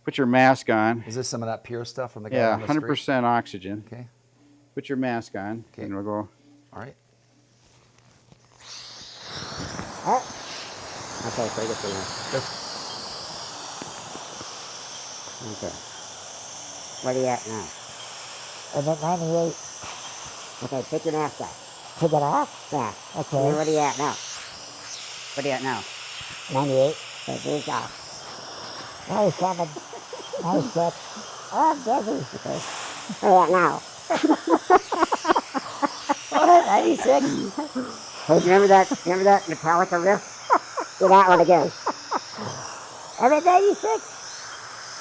Put your mask on. Is this some of that pure stuff from the guy Yeah, on the street? 100% oxygen. Okay. Put your mask on, Okay. and we'll go. All right. Okay, so get in there. Okay. Where are you at now? I'm at 98. Okay, take your mask off. Take it off? Yeah. Okay. Where are you at now? Where are you at now? 98. Okay, take it off. 97. 96. Oh, I'm dizzy. Okay. Where are you at now? 96. Hey, remember that Metallica riff? Do that one again. I'm at 96.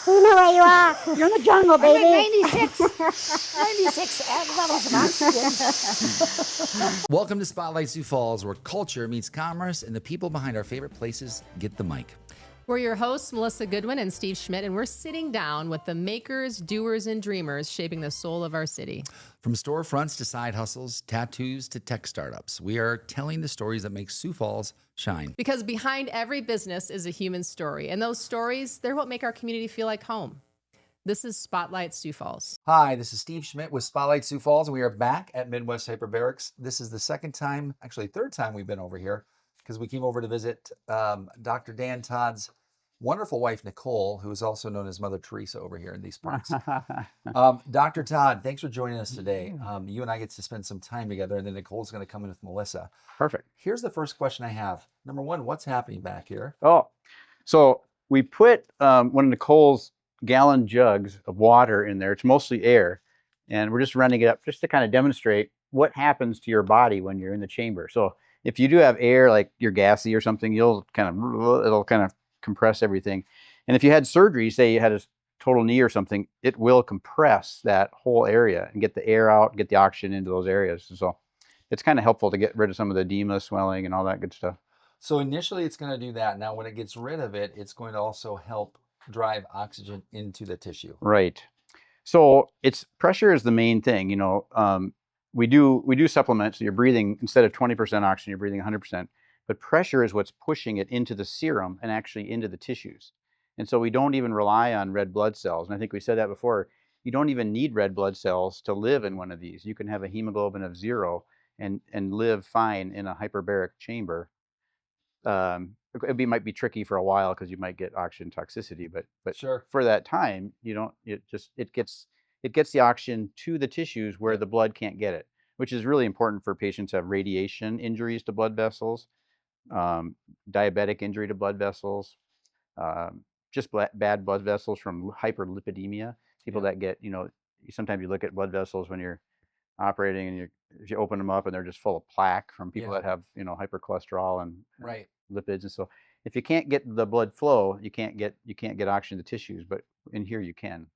You know where you are. You're in the jungle, I'm at baby. 96. 96 levels of oxygen. Welcome to Spotlight Sioux Falls, where culture meets commerce and the people behind our favorite places get the mic. We're your hosts, Melissa Goodwin and Steve Schmidt, and we're sitting down with the makers, doers, and dreamers shaping the soul of our city. From storefronts to side hustles, tattoos to tech startups, we are telling the stories that make Sioux Falls shine. Because behind every business is a human story, and those stories, they're what make our community feel like home. This is Spotlight Sioux Falls. Hi, this is Steve Schmidt with Spotlight Sioux Falls, and we are back at Midwest Hyperbarics. This is the second time, actually third time we've been over here, because we came over to visit Dr. Dan Todd's wonderful wife, Nicole, who is also known as Mother Teresa over here in these parts. Dr. Todd, thanks for joining us today. You and I get to spend some time together, and then Nicole's going to come in with Melissa. Perfect. Here's the first question I have. Number one, what's happening back here? Oh, so we put one of Nicole's gallon jugs of water in there. It's mostly air, and we're just running it up just to kind of demonstrate what happens to your body when you're in the chamber. So if you do have air, like you're gassy or something, it'll kind of compress everything. And if you had surgery, say you had a total knee or something, it will compress that whole area and get the air out, get the oxygen into those areas. So it's kind of helpful to get rid of some of the edema, swelling, and all that good stuff. So initially it's going to do that. Now when it gets rid of it, it's going to also help drive oxygen into the tissue. Right. So it's pressure is the main thing. You know, we do supplements. So you're breathing, instead of 20% oxygen, you're breathing 100%. But pressure is what's pushing it into the serum and actually into the tissues. And so we don't even rely on red blood cells. And I think we said that before. You don't even need red blood cells to live in one of these. You can have a hemoglobin of 0 and live fine in a hyperbaric chamber. It might be tricky for a while because you might get oxygen toxicity, but Sure. for that time, you don't. It gets the oxygen to the tissues where the blood can't get it, which is really important for patients who have radiation injuries to blood vessels, diabetic injury to blood vessels, just bad blood vessels from hyperlipidemia. People that get, sometimes you look at blood vessels when you're operating and if you open them up and they're just full of plaque from people that have, hypercholesterol and Right. lipids. And so if you can't get the blood flow, you can't get oxygen to tissues, but in here you can.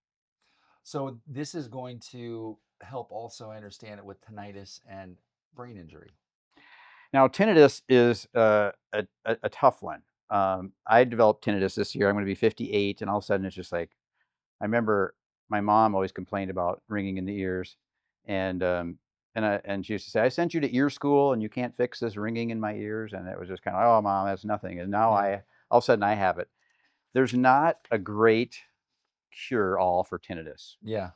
So this is going to help also, I understand it, with tinnitus and brain injury. Now, tinnitus is a tough one. I developed tinnitus this year. I'm going to be 58, and all of a sudden it's just like, I remember my mom always complained about ringing in the ears, and she used to say, "I sent you to ear school, and you can't fix this ringing in my ears." And it was just kind of, "Oh, Mom, that's nothing." And now all of a sudden I have it. There's not a great cure all for tinnitus. Yeah.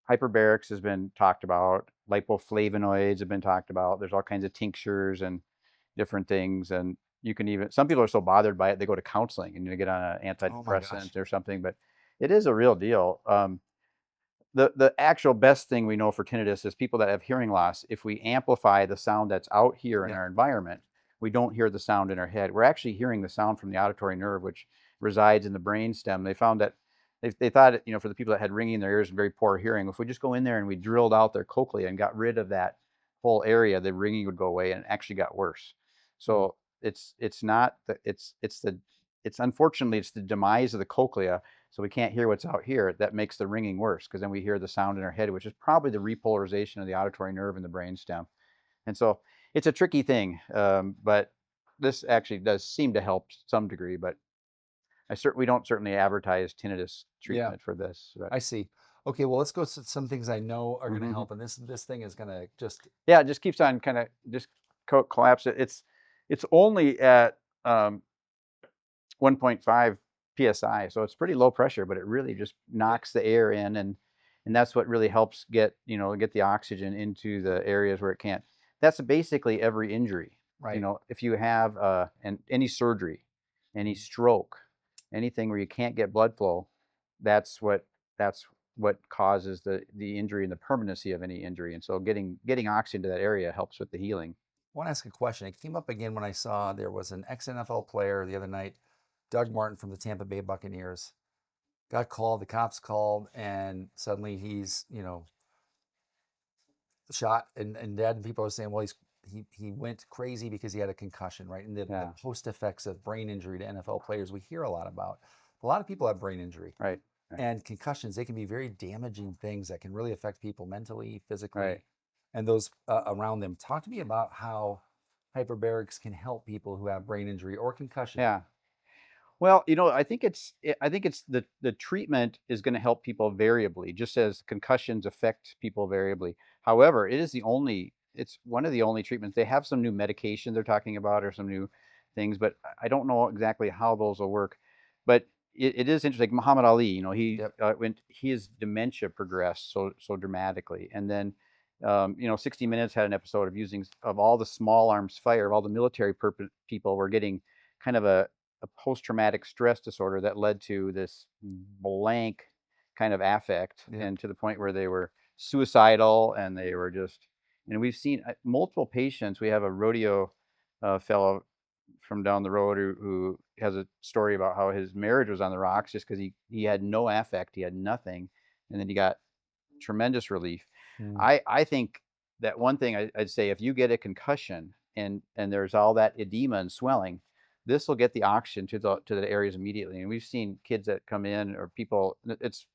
Hyperbarics has been talked about. Lipoflavonoids have been talked about. There's all kinds of tinctures and different things. And you can even, some people are so bothered by it, they go to counseling and you get on an antidepressant or something, but it is a real deal. The actual best thing we know for tinnitus is people that have hearing loss. If we amplify the sound that's out here in our environment, we don't hear the sound in our head. We're actually hearing the sound from the auditory nerve, which resides in the brainstem. They found that they thought, for the people that had ringing in their ears and very poor hearing, if we just go in there and we drilled out their cochlea and got rid of that whole area, the ringing would go away, and it actually got worse. So it's unfortunately it's the demise of the cochlea, so we can't hear what's out here, that makes the ringing worse, because then we hear the sound in our head, which is probably the repolarization of the auditory nerve in the brainstem. And so it's a tricky thing, but this actually does seem to help to some degree, but we don't certainly advertise tinnitus treatment for this. But. I see. Okay, well, let's go to some things I know are going to help, and this thing is going to just... Yeah, it just keeps on kind of just collapse it. It's only at 1.5 psi, so it's pretty low pressure, but it really just knocks the air in, and that's what really helps get the oxygen into the areas where it can't. That's basically every injury. Right. If you have any surgery, any stroke, anything where you can't get blood flow, that's what causes the injury and the permanency of any injury. And so getting oxygen to that area helps with the healing. I want to ask a question. It came up again when I saw there was an ex-NFL player the other night, Doug Martin from the Tampa Bay Buccaneers, got called, the cops called, and suddenly he's, shot. And then people are saying, well, he went crazy because he had a concussion, right? And the post effects of brain injury to NFL players we hear a lot about. A lot of people have brain injury. Right. And concussions, they can be very damaging things that can really affect people mentally, physically, Right. and those around them. Talk to me about how hyperbarics can help people who have brain injury or concussion. Yeah. Well, I think it's the treatment is going to help people variably, just as concussions affect people variably. However, it's one of the only treatments. They have some new medication they're talking about or some new things, but I don't know exactly how those will work. But it is interesting. Like Muhammad Ali, when his dementia progressed so dramatically, and then 60 Minutes had an episode of all the small arms fire, of all the military people were getting kind of a post-traumatic stress disorder that led to this blank kind of affect, and to the point where they were suicidal, and they were just, we've seen multiple patients. We have a rodeo fellow from down the road who has a story about how his marriage was on the rocks just because he had no affect, he had nothing, and then he got tremendous relief. I think that one thing I'd say, if you get a concussion and there's all that edema and swelling, this will get the oxygen to the areas immediately. And we've seen kids that come in, or people. It's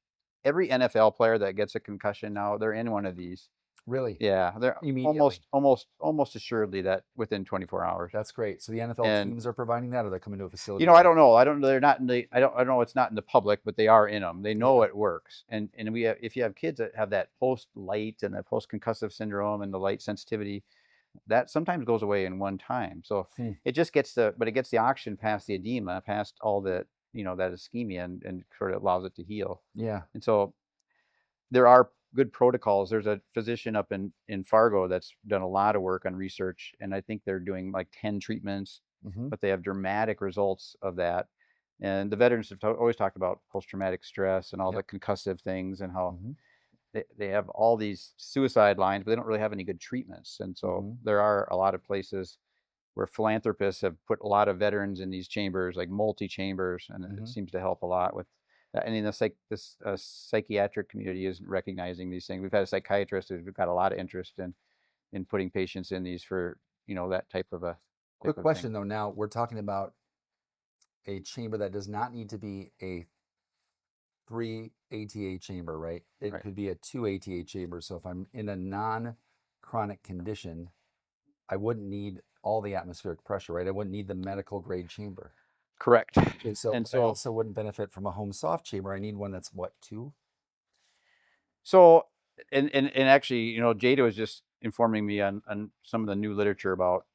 every NFL player that gets a concussion now, they're in one of these. Really? Yeah, they're Immediately. almost assuredly that within 24 hours. That's great. So the NFL teams are providing that, or they're coming to a facility? I don't know. I don't know. They're not in the. I don't know. It's not in the public, but they are in them. They know it works. And if you have kids that have that post light and that post concussive syndrome and the light sensitivity, that sometimes goes away in one time. So it just gets the oxygen past the edema, past all that ischemia, and sort of allows it to heal. Yeah. And so there are good protocols. There's a physician up in Fargo that's done a lot of work on research, and I think they're doing like 10 treatments, but they have dramatic results of that. And the veterans have always talked about post-traumatic stress and all the concussive things, and how they have all these suicide lines, but they don't really have any good treatments. And so there are a lot of places where philanthropists have put a lot of veterans in these chambers, like multi-chambers, and it seems to help a lot with that. And in this psychiatric community isn't recognizing these things. We've had a psychiatrist who's got a lot of interest in putting patients in these for that type of a quick question though. Now we're talking about a chamber that does not need to be a 3 ATA chamber, right? It could be a 2 ATA chamber. So if I'm in a non-chronic condition, I wouldn't need all the atmospheric pressure, right? I wouldn't need the medical grade chamber. Correct. And so I also wouldn't benefit from a home soft chamber. I need one that's what, 2? So, and actually, Jada was just informing me on some of the new literature about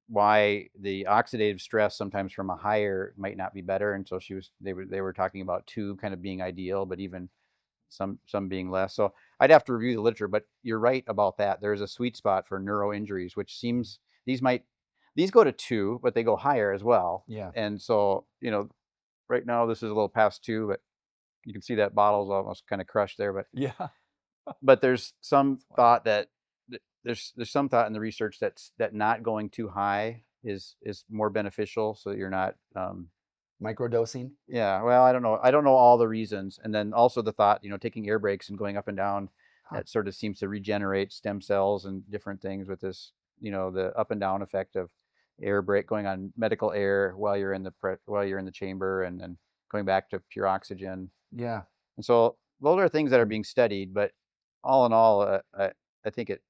why the oxidative stress sometimes from a higher might not be better. And so they were talking about 2 kind of being ideal, but even some being less. So I'd have to review the literature, but you're right about that. There's a sweet spot for neuro injuries, which seems these go to 2, but they go higher as well. Yeah. And so, right now this is a little past 2, but you can see that bottle's almost kind of crushed there, but yeah. But there's some thought that there's some thought in the research that not going too high is more beneficial, so that you're not microdosing. Yeah, well, I don't know all the reasons. And then also the thought, taking air breaks and going up and down, that sort of seems to regenerate stem cells and different things with this, the up and down effect of air break, going on medical air while you're in the chamber, and then going back to pure oxygen. Yeah. And so those are things that are being studied, but all in all, I think it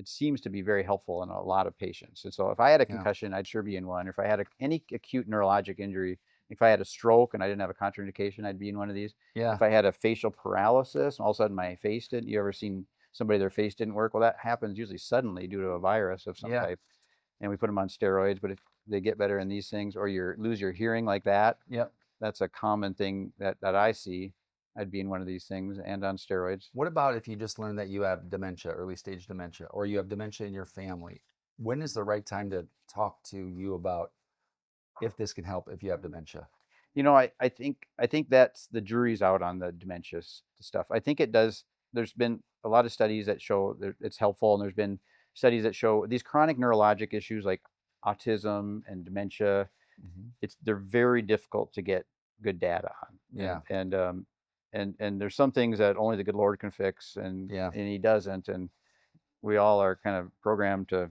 seems to be very helpful in a lot of patients. And so if I had a concussion, I'd sure be in one. If I had any acute neurologic injury, if I had a stroke and I didn't have a contraindication, I'd be in one of these. Yeah. If I had a facial paralysis, all of a sudden my face didn't. You ever seen somebody, their face didn't work? Well, that happens usually suddenly due to a virus of some type. And we put them on steroids, but if they get better in these things, or you lose your hearing like that, that's a common thing that I see. I'd be in one of these things and on steroids. What about if you just learn that you have dementia, early stage dementia, or you have dementia in your family? When is the right time to talk to you about if this can help if you have dementia? You know, I think that's the jury's out on the dementia stuff. I think it does. There's been a lot of studies that show that it's helpful, and there's been studies that show these chronic neurologic issues like autism and dementia. They're very difficult to get good data on. Yeah. And there's some things that only the good Lord can fix, and Yeah. He doesn't, and we all are kind of programmed to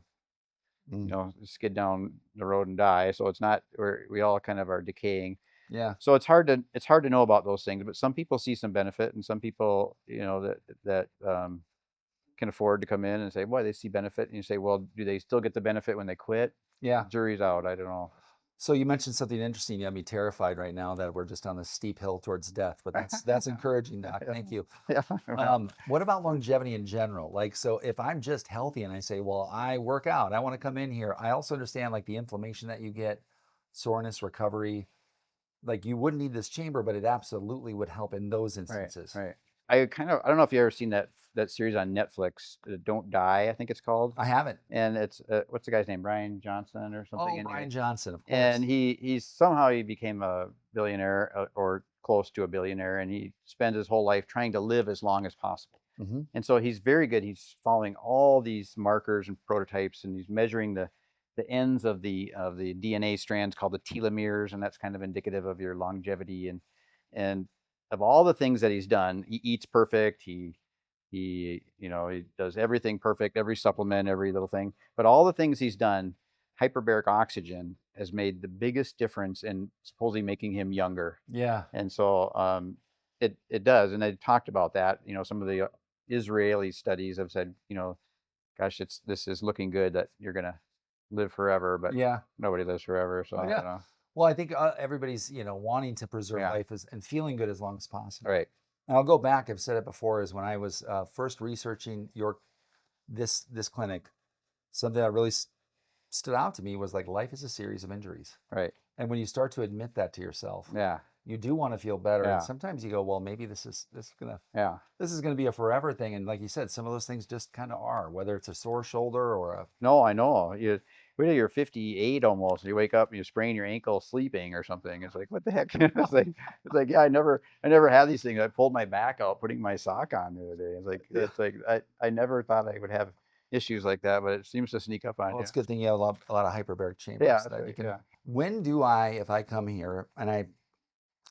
skid down the road and die. So it's not, we all kind of are decaying. Yeah. So it's hard to know about those things, but some people see some benefit, and some people, that can afford to come in and say, boy, they see benefit. And you say, well, do they still get the benefit when they quit? Yeah. Jury's out. I don't know. So you mentioned something interesting. You have me terrified right now that we're just on this steep hill towards death, but that's encouraging, Doc. Thank you. Yeah. What about longevity in general? Like, so if I'm just healthy and I say, well, I work out, I want to come in here. I also understand like the inflammation that you get, soreness, recovery. Like you wouldn't need this chamber, but it absolutely would help in those instances. Right. I don't know if you ever seen that series on Netflix, Don't Die, I think it's called. I haven't. And it's what's the guy's name? Brian Johnson or something. Oh, Brian Johnson, of course. And he somehow he became a billionaire or close to a billionaire, and he spends his whole life trying to live as long as possible. And so he's very good. He's following all these markers and prototypes, and he's measuring the ends of the DNA strands called the telomeres, and that's kind of indicative of your longevity. And of all the things that he's done, he eats perfect. He does everything perfect, every supplement, every little thing. But all the things he's done, hyperbaric oxygen has made the biggest difference in supposedly making him younger. Yeah. And so it does. And they talked about that. Some of the Israeli studies have said, gosh, this is looking good that you're gonna live forever, but Yeah. nobody lives forever. So Oh, I yeah. don't know. Well, I think everybody's, wanting to preserve Yeah. life and feeling good as long as possible. Right. And I'll go back. I've said it before. Is when I was first researching this clinic, something that really stood out to me was like life is a series of injuries. Right. And when you start to admit that to yourself, Yeah. you do want to feel better. Yeah. And sometimes you go, well, maybe this is gonna Yeah. be a forever thing. And like you said, some of those things just kind of are. Whether it's a sore shoulder or a No, I know. Wait till you're 58 almost, and you wake up and you sprain your ankle sleeping or something. It's like, what the heck? It's like, yeah, I never had these things. I pulled my back out putting my sock on the other day. It's like I never thought I would have issues like that, but it seems to sneak up on well, you. it's a good thing you have a lot of hyperbaric chambers. Yeah, that you can. yeah. When do if I come here and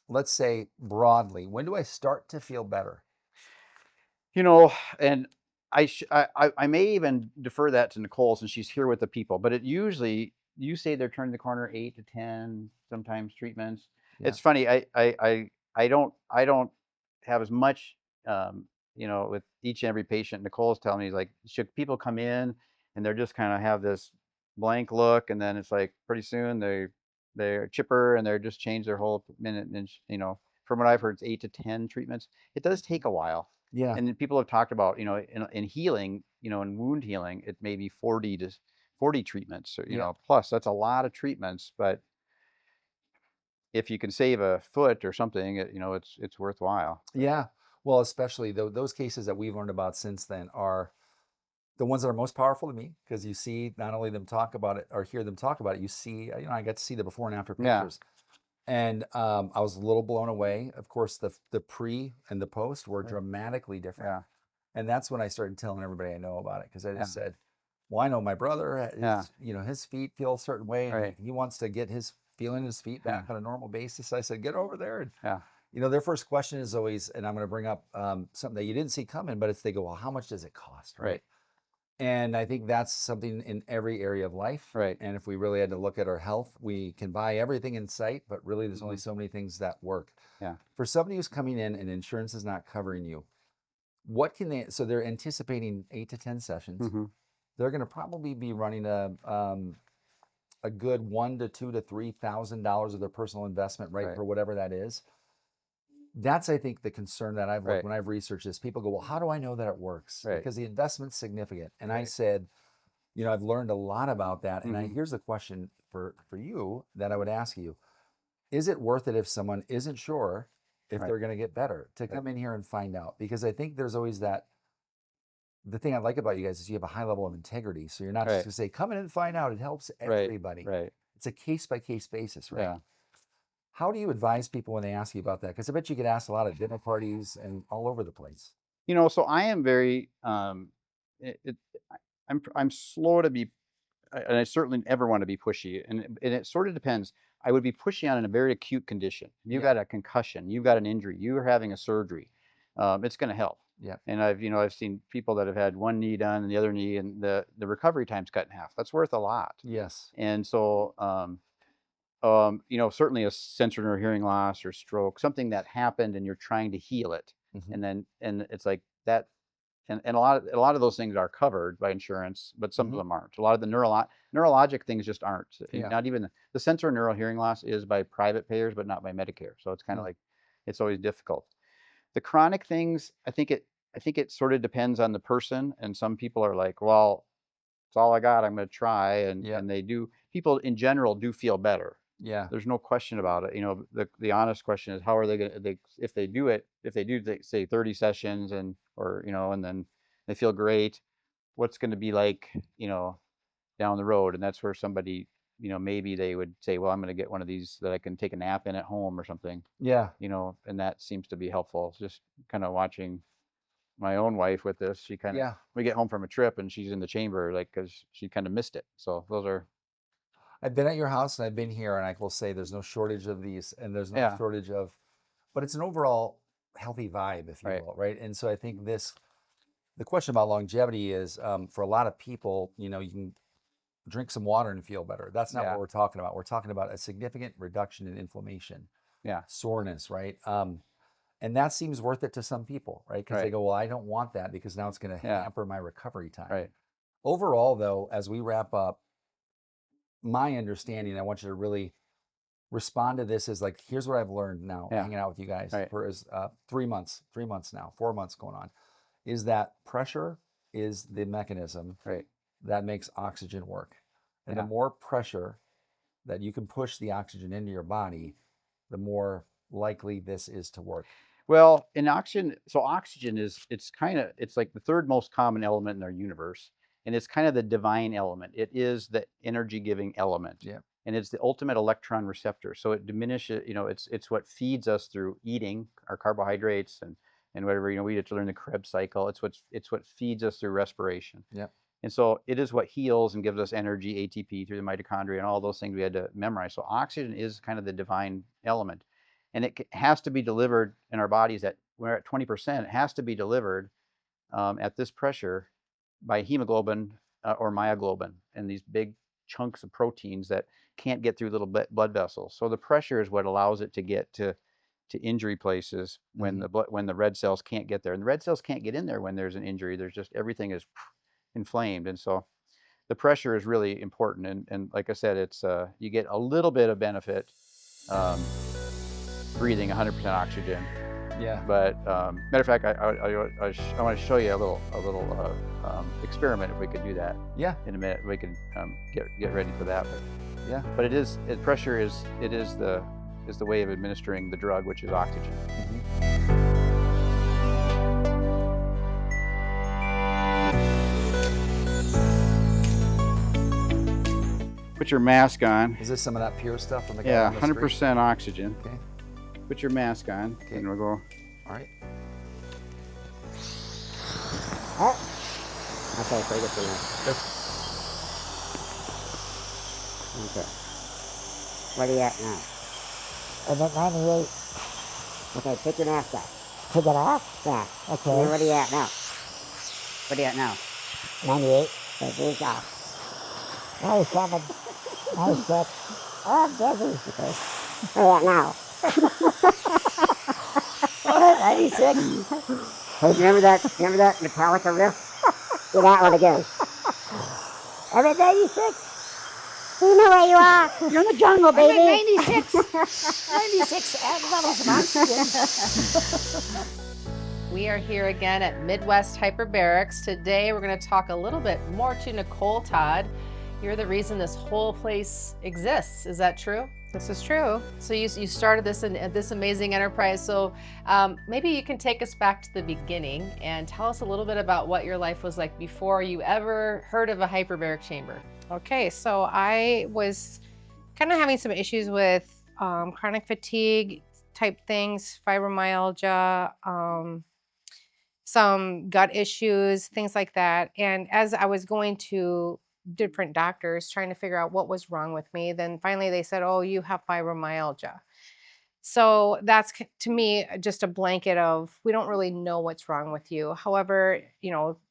let's say broadly, when do I start to feel better? And I may even defer that to Nicole since she's here with the people, but it usually, you say they're turning the corner 8 to 10 sometimes treatments. Yeah. It's funny. I don't have as much, with each and every patient. Nicole's telling me, like, should people come in and they're just kind of have this blank look, and then it's like pretty soon they're chipper and they're just change their whole minute. And from what I've heard, it's 8 to 10 treatments. It does take a while. Yeah. And then people have talked about, in healing, in wound healing, it may be 40 treatments, or, plus. That's a lot of treatments, but if you can save a foot or something, it's worthwhile. Yeah. Well, especially those cases that we've learned about since then are the ones that are most powerful to me, because you see not only them talk about it or hear them talk about it, you see, I got to see the before and after pictures. And I was a little blown away. Of course, the pre and the post were dramatically different. Yeah. And that's when I started telling everybody I know about it, because I just said, well, I know my brother, his feet feel a certain way, and he wants to get feeling his feet back on a normal basis. I said, get over there. And, their first question is always, and I'm going to bring up something that you didn't see coming, but they go, well, how much does it cost? Right. And I think that's something in every area of life. Right. And if we really had to look at our health, we can buy everything in sight, but really there's only so many things that work. Yeah. For somebody who's coming in and insurance is not covering you, what can they, so they're anticipating 8 to 10 sessions. They're going to probably be running a good $1,000 to $2,000 to $3,000 of their personal investment, right? For whatever that is. That's, I think, the concern that I've looked when I've researched this. People go, well, how do I know that it works? Because the investment's significant. And I said, I've learned a lot about that. And here's the question for you that I would ask you. is it worth it if someone isn't sure if Right. they're going to get better to come in here and find out? Because I think there's always that. The thing I like about you guys is you have a high level of integrity. So you're not just Right. going to say, come in and find out. It helps everybody. Right. It's a case by case basis, right? Yeah. How do you advise people when they ask you about that? Because I bet you get asked a lot at dinner parties and all over the place. So I am very, it, it, I'm slow to be, and I certainly never want to be pushy. And it sort of depends. I would be pushy on a very acute condition. You've Yeah. got a concussion, you've got an injury, you're having a surgery. It's going to help. Yeah. And I've seen people that have had one knee done and the other knee, and the recovery time's cut in half. That's worth a lot. Yes. And so, certainly a sensory nerve hearing loss or stroke, something that happened and you're trying to heal it. Mhm. And it's like that. And a lot of those things are covered by insurance, but some Mhm. of them aren't. A lot of the neurologic things just aren't. Yeah. Not even the sensory neural hearing loss is by private payers, but not by Medicare. So it's kind of Mm. like, it's always difficult. The chronic things, I think it sort of depends on the person. And some people are like, well, it's all I got, I'm going to try. And Yeah. and they do. People in general do feel better. Yeah. There's no question about it. The honest question is, how are they going to, if they do, say 30 sessions and then they feel great, what's going to be like, down the road? And that's where somebody, maybe they would say, well, I'm going to get one of these that I can take a nap in at home or something, Yeah. and that seems to be helpful. Just kind of watching my own wife with this. She kind of, Yeah. we get home from a trip and she's in the chamber, like, because she kind of missed it. So those are, I've been at your house and I've been here, and I will say there's no shortage of these, and there's no Yeah. shortage of, but it's an overall healthy vibe, if you Right. will, right? And so I think the question about longevity is, for a lot of people, you can drink some water and feel better. That's not Yeah. what we're talking about. We're talking about a significant reduction in inflammation, Yeah. soreness, right? And that seems worth it to some people, right? Because they Right. go, well, I don't want that because now it's going to Yeah. hamper my recovery time. Right. Overall, though, as we wrap up, my understanding, I want you to really respond to this, is like, here's what I've learned now, Yeah. hanging out with you guys Right. for 3 months now, 4 months going on, is that pressure is the mechanism Right. that makes oxygen work. And Yeah. the more pressure that you can push the oxygen into your body, the more likely this is to work. Well, in oxygen, so oxygen it's like the third most common element in our universe, and it's kind of the divine element. It is the energy giving element. Yeah. And it's the ultimate electron receptor. So it diminishes, it's what feeds us through eating our carbohydrates and whatever, we have to learn the Krebs cycle. It's what feeds us through respiration. Yep. And so it is what heals and gives us energy, ATP through the mitochondria and all those things we had to memorize. So oxygen is kind of the divine element. And it has to be delivered in our bodies we're at 20%. It has to be delivered at this pressure by hemoglobin or myoglobin, and these big chunks of proteins that can't get through little blood vessels. So the pressure is what allows it to get to injury places when when the red cells can't get there. And the red cells can't get in there when there's an injury. There's just, everything is inflamed. And so the pressure is really important. And like I said, it's you get a little bit of benefit breathing 100% oxygen. Yeah. But matter of fact, I want to show you a little experiment if we could do that. Yeah. In a minute, we can get ready for that. But yeah, but pressure is the way of administering the drug, which is oxygen. Put your mask on. Is this some of that pure stuff from the guy Yeah, on the street? 100% oxygen. Okay. Put your mask on, Okay. and we'll go. All right. Okay, pretty good for now. Okay. Where are you at now? I'm at 98. Okay, take your mask off. Take it off? Yeah. Okay. Where are you at now? Where are you at now? 98. Okay, take off. 97. 96. Oh, I'm dizzy. Okay. Where are you at now? 96. Hey, remember that Metallica riff? Do that one again. I'm at 96. You know where you are. You're in the jungle, I'm at baby. 96. 96 levels of oxygen. We are here again at Midwest Hyperbarics. Today we're going to talk a little bit more to Nicole Todd. You're the reason this whole place exists. Is that true? This is true. So you started this amazing enterprise. So maybe you can take us back to the beginning and tell us a little bit about what your life was like before you ever heard of a hyperbaric chamber. Okay, so I was kind of having some issues with chronic fatigue type things, fibromyalgia, some gut issues, things like that. And as I was going to different doctors trying to figure out what was wrong with me, then finally they said, oh, you have fibromyalgia. So that's to me just a blanket of we don't really know what's wrong with you. However,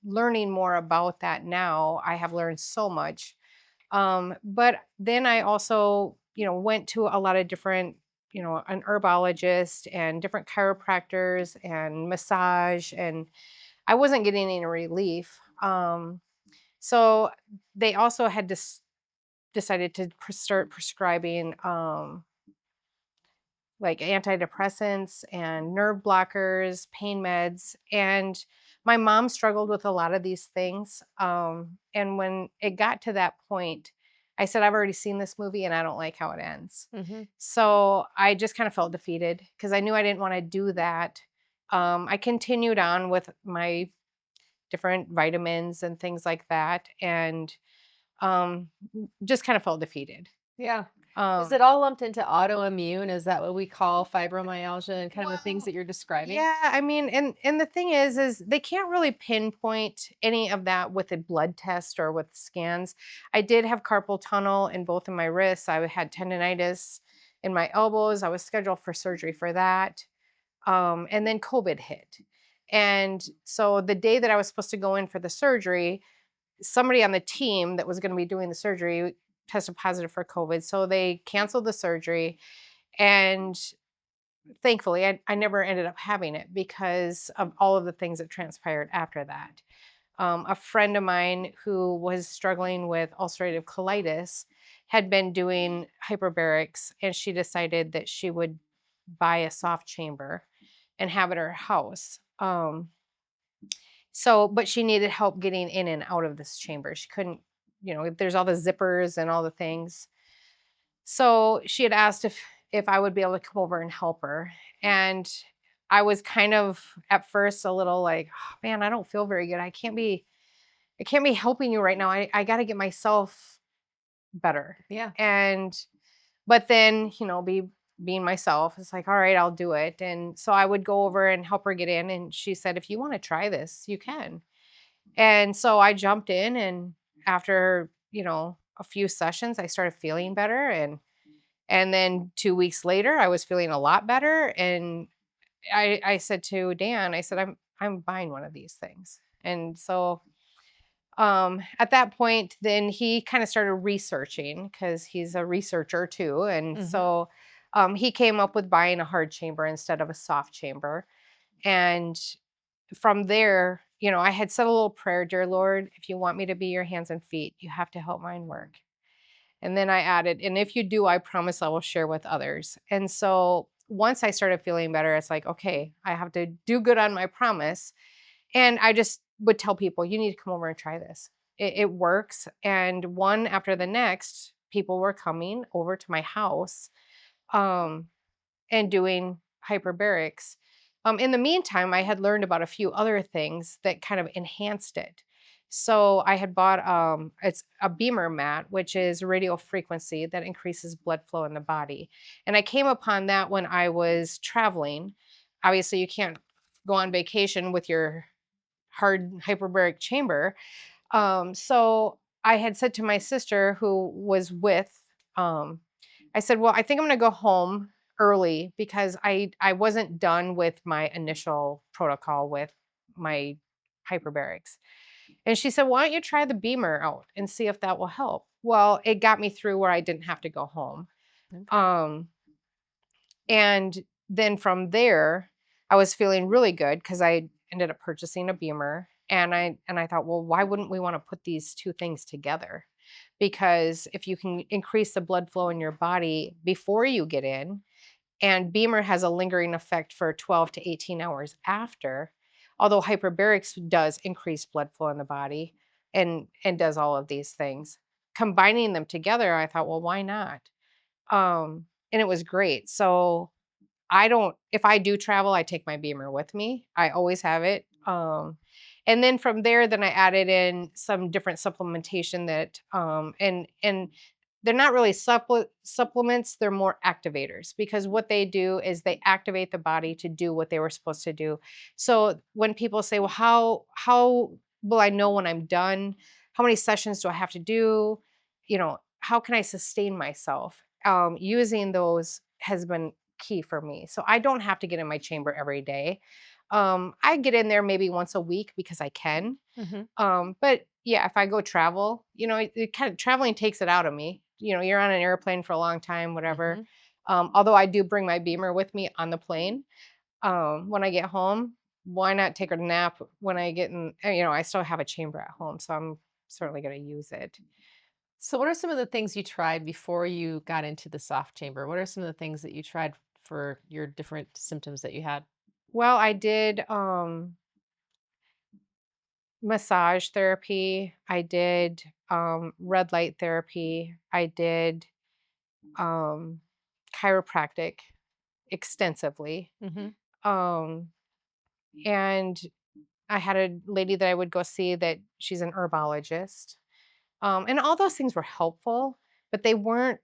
learning more about that now, I have learned so much. But then I also, went to a lot of different, an herbologist and different chiropractors and massage, and I wasn't getting any relief. So they also had decided to start prescribing like antidepressants and nerve blockers, pain meds. And my mom struggled with a lot of these things. And when it got to that point, I said, I've already seen this movie and I don't like how it ends. So I just kind of felt defeated because I knew I didn't want to do that. I continued on with my different vitamins and things like that. And just kind of felt defeated. Yeah. Is it all lumped into autoimmune? Is that what we call fibromyalgia and kind of the things that you're describing? Yeah, I mean, and the thing is they can't really pinpoint any of that with a blood test or with scans. I did have carpal tunnel in both of my wrists. I had tendonitis in my elbows. I was scheduled for surgery for that. And then COVID hit. And so the day that I was supposed to go in for the surgery, somebody on the team that was going to be doing the surgery tested positive for COVID. So they canceled the surgery. And thankfully, I never ended up having it because of all of the things that transpired after that. A friend of mine who was struggling with ulcerative colitis had been doing hyperbarics, and she decided that she would buy a soft chamber and have it at her house. But she needed help getting in and out of this chamber. She couldn't, there's all the zippers and all the things. So she had asked if I would be able to come over and help her. And I was kind of at first a little like, oh, man, I don't feel very good. I can't be helping you right now. I got to get myself better. Yeah. But then, being myself, it's like, all right, I'll do it. And so I would go over and help her get in. And she said, if you want to try this, you can. And so I jumped in, and after, a few sessions, I started feeling better. And then 2 weeks later, I was feeling a lot better. And I said to Dan, I said, I'm buying one of these things. And so at that point, then he kind of started researching because he's a researcher too. And so he came up with buying a hard chamber instead of a soft chamber. And from there, I had said a little prayer, dear Lord, if you want me to be your hands and feet, you have to help mine work. And then I added, and if you do, I promise I will share with others. And so once I started feeling better, it's like, okay, I have to do good on my promise. And I just would tell people, you need to come over and try this. It works. And one after the next, people were coming over to my house and doing hyperbarics. In the meantime, I had learned about a few other things that kind of enhanced it. So I had bought it's a beamer mat, which is radio frequency that increases blood flow in the body. And I came upon that when I was traveling. Obviously, you can't go on vacation with your hard hyperbaric chamber. So I had said to my sister who was with, I said, well, I think I'm going to go home early because I wasn't done with my initial protocol with my hyperbarics. And she said, why don't you try the beamer out and see if that will help? Well, it got me through where I didn't have to go home. And then from there, I was feeling really good because I ended up purchasing a beamer. And I thought, well, why wouldn't we want to put these two things together? Because if you can increase the blood flow in your body before you get in, and beamer has a lingering effect for 12 to 18 hours after, although hyperbarics does increase blood flow in the body and does all of these things. Combining them together, I thought, well, why not? And it was great. So if I do travel, I take my Beamer with me. I always have it. And then from there, then I added in some different supplementation that, and they're not really supplements, they're more activators, because what they do is they activate the body to do what they were supposed to do. So when people say, well, how will I know when I'm done? How many sessions do I have to do? How can I sustain myself? Using those has been key for me. So I don't have to get in my chamber every day. I get in there maybe once a week because I can. But yeah, if I go travel, it kind of traveling takes it out of me. You're on an airplane for a long time, whatever. Although I do bring my Beamer with me on the plane. When I get home, why not take a nap when I get in? I still have a chamber at home, so I'm certainly going to use it. So what are some of the things you tried before you got into the soft chamber? What are some of the things that you tried for your different symptoms that you had? Well, I did massage therapy. I did red light therapy. I did chiropractic extensively. Um, and I had a lady that I would go see that she's an herbologist. And all those things were helpful, but they weren't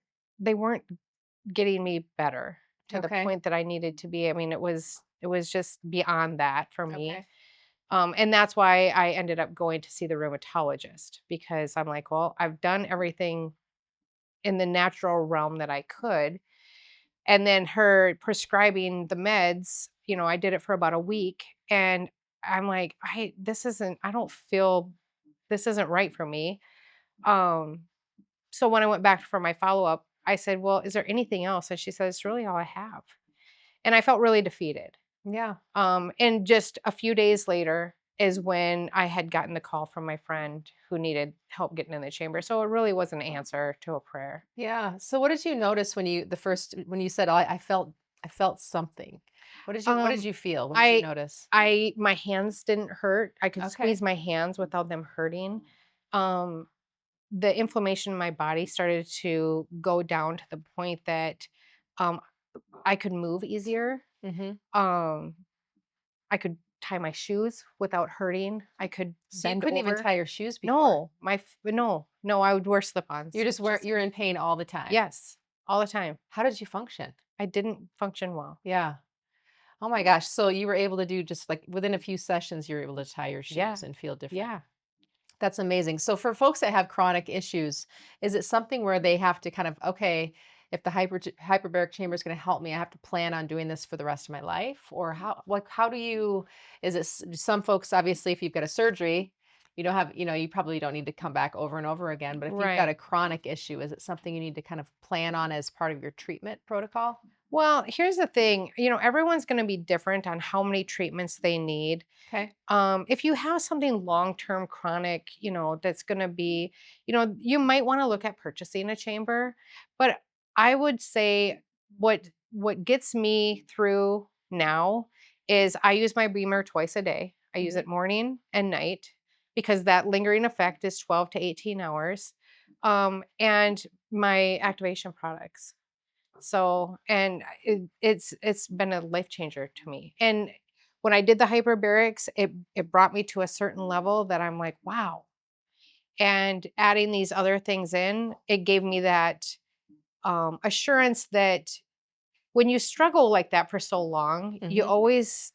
getting me better to the Okay. point that I needed to be. I mean, it was just beyond that for me. Okay. And that's why I ended up going to see the rheumatologist, because I'm like, well, I've done everything in the natural realm that I could. And then her prescribing the meds, I did it for about a week, and I'm like, I don't feel this isn't right for me. So when I went back for my follow-up, I said, well, is there anything else? And she said, it's really all I have. And I felt really defeated. Yeah. And just a few days later is when I had gotten the call from my friend who needed help getting in the chamber. So it really was an answer to a prayer. Yeah. So what did you notice when you said, oh, I felt something? What did you feel? What did you notice? My hands didn't hurt. I could Okay. squeeze my hands without them hurting. The inflammation in my body started to go down to the point that I could move easier. Um, I could tie my shoes without hurting. I could So you bend couldn't even over. tie your shoes before. No, I would wear slip-ons. You're in pain all the time. Yes, all the time. How did you function? I didn't function well. Yeah. Oh my gosh. So you were able to do just like within a few sessions, you were able to tie your shoes Yeah. and feel different. Yeah. That's amazing. So for folks that have chronic issues, is it something where they have to kind of, okay, if the hyperbaric chamber is going to help me, I have to plan on doing this for the rest of my life? Or how do you, some folks, obviously, if you've got a surgery, you don't have, you probably don't need to come back over and over again. But if you've got Right. a chronic issue, is it something you need to kind of plan on as part of your treatment protocol? Well, here's the thing, everyone's going to be different on how many treatments they need. Okay. If you have something long-term chronic, that's going to be, you might want to look at purchasing a chamber. But I would say what gets me through now is I use my Beamer twice a day. I use it morning and night, because that lingering effect is 12 to 18 hours. And my activation products. So, and it's been a life changer to me. And when I did the hyperbarics, it brought me to a certain level that I'm like, wow. And adding these other things in, it gave me that assurance that when you struggle like that for so long, you always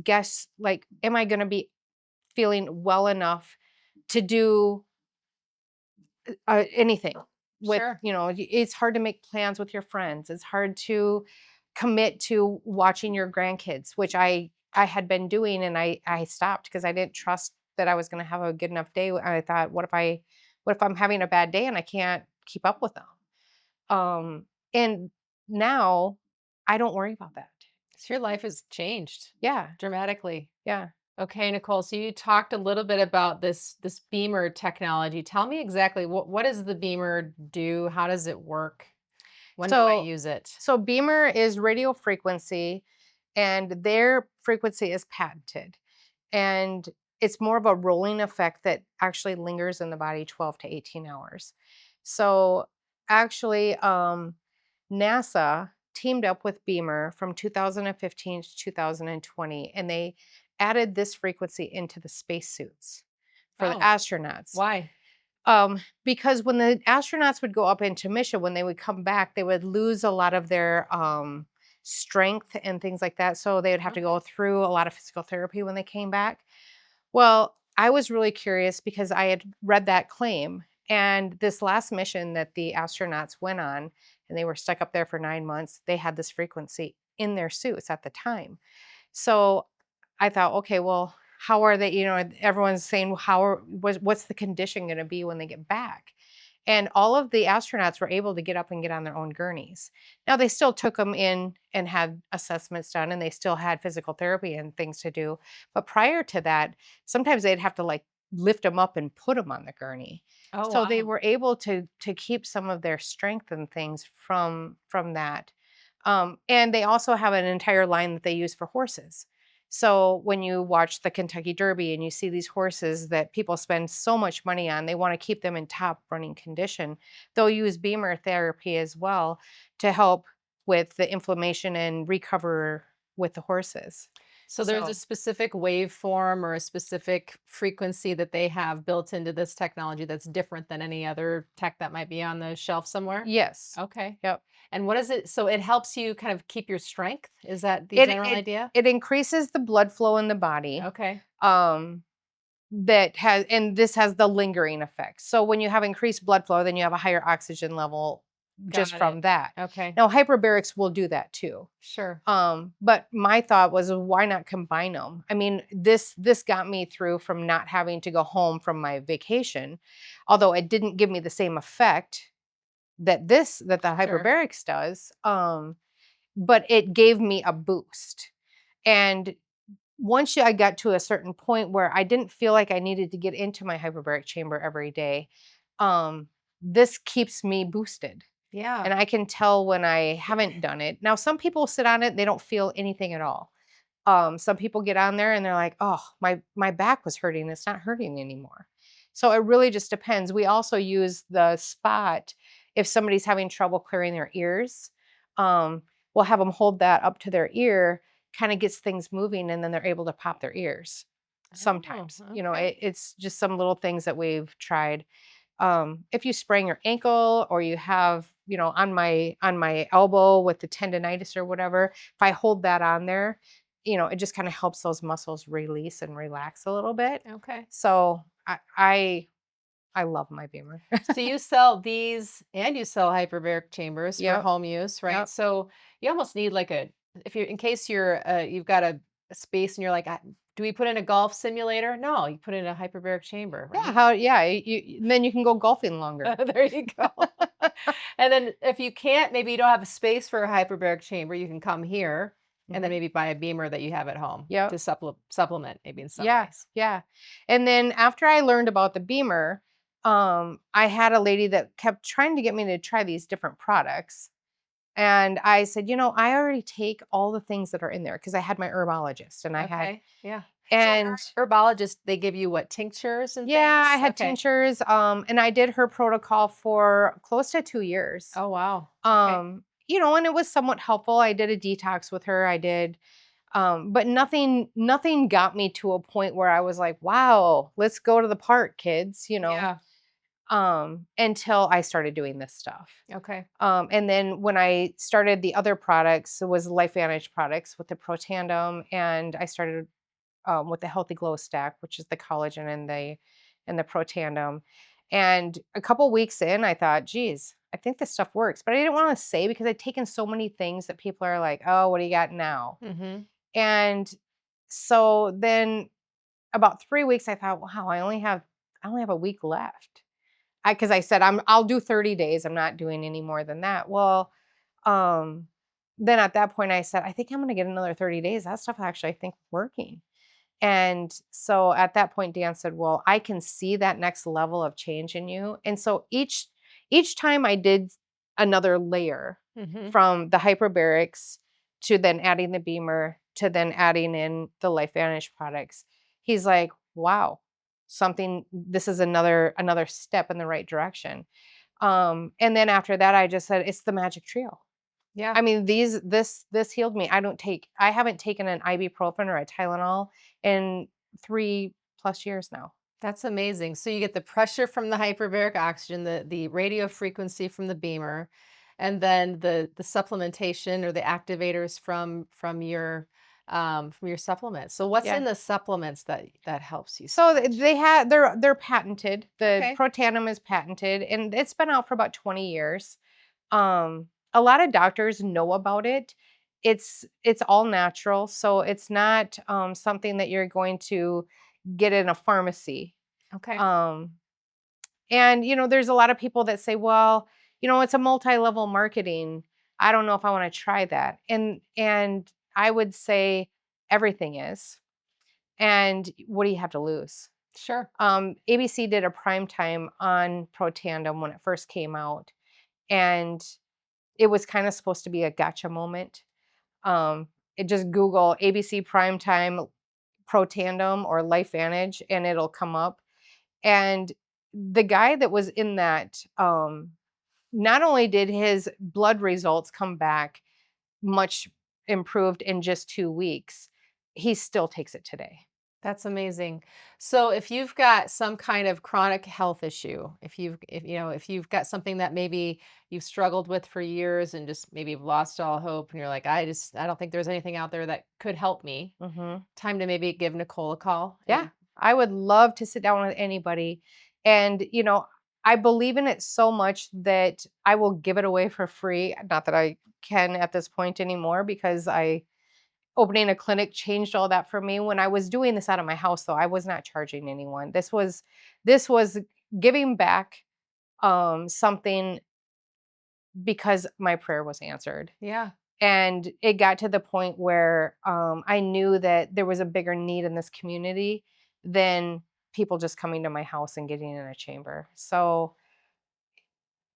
guess, like, am I going to be feeling well enough to do anything with, Sure. it's hard to make plans with your friends. It's hard to commit to watching your grandkids, which I had been doing, and I stopped because I didn't trust that I was going to have a good enough day. I thought, what if I'm having a bad day and I can't keep up with them? And now I don't worry about that. So your life has changed Yeah. dramatically. Yeah. Okay, Nicole. So you talked a little bit about this Beamer technology. Tell me exactly what does the Beamer do? How does it work? When do I use it? So Beamer is radio frequency, and their frequency is patented. And it's more of a rolling effect that actually lingers in the body 12 to 18 hours. So actually, NASA teamed up with Beamer from 2015 to 2020, and they added this frequency into the spacesuits for the Oh, astronauts. why? Because when the astronauts would go up into mission, when they would come back, they would lose a lot of their strength and things like that. So they would have to go through a lot of physical therapy when they came back. Well, I was really curious because I had read that claim. And this last mission that the astronauts went on, and they were stuck up there for 9 months, they had this frequency in their suits at the time. So I thought, okay, well, how are they, everyone's saying, what's the condition going to be when they get back? And all of the astronauts were able to get up and get on their own gurneys. Now, they still took them in and had assessments done, and they still had physical therapy and things to do. But prior to that, sometimes they'd have to like lift them up and put them on the gurney. Oh, So they wow. were able to keep some of their strength and things from that. And they also have an entire line that they use for horses. So when you watch the Kentucky Derby and you see these horses that people spend so much money on, they want to keep them in top running condition. They'll use Beamer therapy as well to help with the inflammation and recover with the horses. So there's So- a specific waveform or a specific frequency that they have built into this technology that's different than any other tech that might be on the shelf somewhere? Yes. Okay. Yep. And what is it? So it helps you kind of keep your strength? Is that the It- general idea? It increases the blood flow in the body. Okay. And this has the lingering effect. So when you have increased blood flow, then you have a higher oxygen level just Got from it. that. Okay. Now, hyperbarics will do that too. Sure. But my thought was, why not combine them? I mean, this got me through from not having to go home from my vacation, although it didn't give me the same effect that the hyperbarics does. But it gave me a boost. And once I got to a certain point where I didn't feel like I needed to get into my hyperbaric chamber every day, this keeps me boosted. Yeah. And I can tell when I haven't done it. Now, some people sit on it, they don't feel anything at all. Some people get on there and they're like, oh, my back was hurting. It's not hurting anymore. So it really just depends. We also use the spot if somebody's having trouble clearing their ears. We'll have them hold that up to their ear, kind of gets things moving, and then they're able to pop their ears sometimes. okay. It's just some little things that we've tried. If you sprain your ankle or you have, on my elbow with the tendonitis or whatever, if I hold that on there, it just kind of helps those muscles release and relax a little bit. Okay. So I love my Beamer. So you sell these and you sell hyperbaric chambers for Yep. home use, right? Yep. So you almost need like in case you've got a space and you're like, do we put in a golf simulator? No, you put in a hyperbaric chamber, right? Then you can go golfing longer. There you go. And then if you can't, maybe you don't have a space for a hyperbaric chamber, you can come here and then Mhm. maybe buy a Beamer that you have at home Yep. to supplement maybe in some Yeah, ways. yeah. And then after I learned about the Beamer, I had a lady that kept trying to get me to try these different products. And I said, I already take all the things that are in there because I had my herbologist and I had, Okay. Yeah. and So herbologists, they give you what, tinctures and yeah, things? I had Okay. tinctures. And I did her protocol for close to 2 years. Oh, wow. Okay. And it was somewhat helpful. I did a detox with her. I did, but nothing got me to a point where I was like, wow, let's go to the park, kids, Yeah. until I started doing this stuff. Okay. And then when I started the other products, it was LifeVantage products with the Protandem, and I started with the Healthy Glow Stack, which is the collagen and the Protandem. And a couple weeks in, I thought, geez, I think this stuff works. But I didn't want to say because I'd taken so many things that people are like, oh, what do you got now? Mm-hmm. And so then about 3 weeks, I thought, wow, I only have a week left. Because I said I'll do 30 days. I'm not doing any more than that. Well, then at that point I said, I think I'm going to get another 30 days. That stuff actually I think working. And so at that point, Dan said, well, I can see that next level of change in you. And so each time I did another layer Mm-hmm. from the hyperbarics to then adding the Beamer to then adding in the LifeVantage products, he's like, wow, this is another step in the right direction. And then after that, I just said, it's the magic trio. Yeah. I mean, this healed me. I haven't taken an ibuprofen or a Tylenol in 3+ years now. That's amazing. So you get the pressure from the hyperbaric oxygen, the radio frequency from the beamer, and then the supplementation or the activators from your supplements. So what's Yeah. in the supplements that helps you So much? they're patented. The Okay. Protandim is patented, and it's been out for about 20 years. A lot of doctors know about it. It's all natural, so it's not something that you're going to get in a pharmacy. Okay. Um, and there's a lot of people that say, well, it's a multi-level marketing. I don't know if I want to try that. And I would say everything is. And what do you have to lose? Sure. ABC did a prime time on Protandim when it first came out, and it was kind of supposed to be a gotcha moment. It just Google ABC prime time Protandim or LifeVantage, and it'll come up. And the guy that was in that, not only did his blood results come back much improved in just 2 weeks, he still takes it today. That's amazing. So if you've got some kind of chronic health issue, if you've got something that maybe you've struggled with for years and just maybe you've lost all hope and you're like, I don't think there's anything out there that could help me. Time to maybe give Nicole a call. Yeah, I would love to sit down with anybody. And, I believe in it so much that I will give it away for free. Not that I can at this point anymore, because opening a clinic changed all that for me. When I was doing this out of my house, though, I was not charging anyone. This was giving back something because my prayer was answered. Yeah. And it got to the point where I knew that there was a bigger need in this community than people just coming to my house and getting in a chamber. So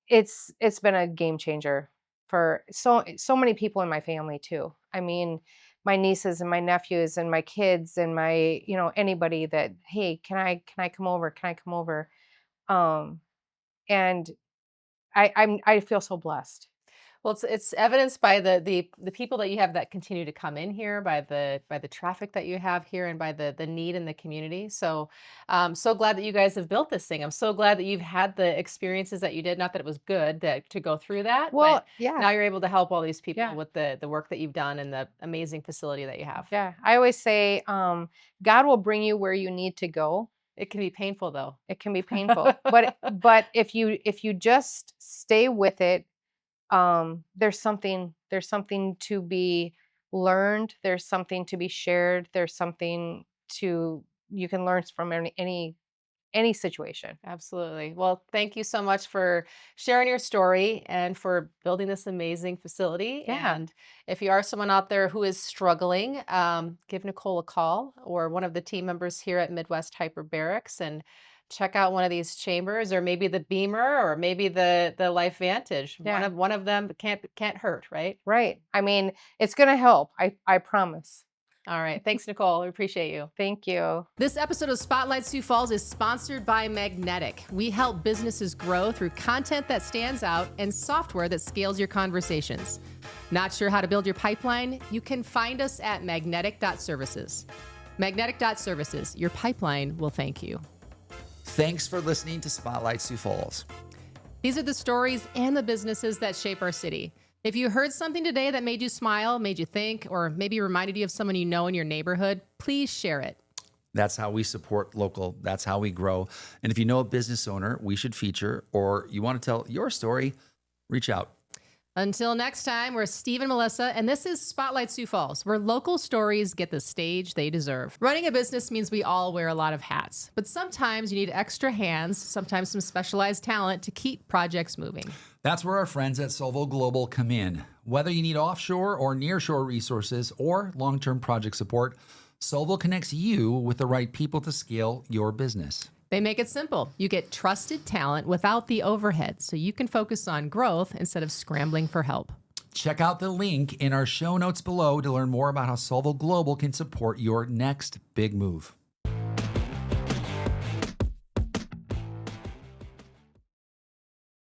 it's been a game changer for so many people in my family too. I mean, my nieces and my nephews and my kids and my, anybody that, hey, can I come over? Can I come over? And I feel so blessed. Well, it's evidenced by the people that you have that continue to come in here, by the traffic that you have here, and by the need in the community. So I'm so glad that you guys have built this thing. I'm so glad that you've had the experiences that you did. Not that it was good to go through that. Well, but yeah. now you're able to help all these people Yeah. with the work that you've done and the amazing facility that you have. Yeah. I always say, God will bring you where you need to go. It can be painful though. It can be painful, but if you just stay with it, there's something to be learned. There's something to be shared. There's something you can learn from any situation. Absolutely. Well, thank you so much for sharing your story and for building this amazing facility. Yeah. And if you are someone out there who is struggling, give Nicole a call or one of the team members here at Midwest Hyperbarics and check out one of these chambers, or maybe the Beamer, or maybe the LifeVantage. Yeah. One of them can't hurt, right? Right. I mean, it's going to help. I promise. All right. Thanks, Nicole. We appreciate you. Thank you. This episode of Spotlight Sioux Falls is sponsored by Magnetic. We help businesses grow through content that stands out and software that scales your conversations. Not sure how to build your pipeline? You can find us at magnetic.services. Magnetic.services. Your pipeline will thank you. Thanks for listening to Spotlight Sioux Falls. These are the stories and the businesses that shape our city. If you heard something today that made you smile, made you think, or maybe reminded you of someone you know in your neighborhood, please share it. That's how we support local. That's how we grow. And if you know a business owner we should feature, or you want to tell your story, reach out. Until next time, we're Steve and Melissa, and this is Spotlight Sioux Falls, where local stories get the stage they deserve. Running a business means we all wear a lot of hats, but sometimes you need extra hands, sometimes some specialized talent to keep projects moving. That's where our friends at Solvo Global come in. Whether you need offshore or nearshore resources or long-term project support, Solvo connects you with the right people to scale your business. They make it simple. You get trusted talent without the overhead, so you can focus on growth instead of scrambling for help. Check out the link in our show notes below to learn more about how Solvo Global can support your next big move.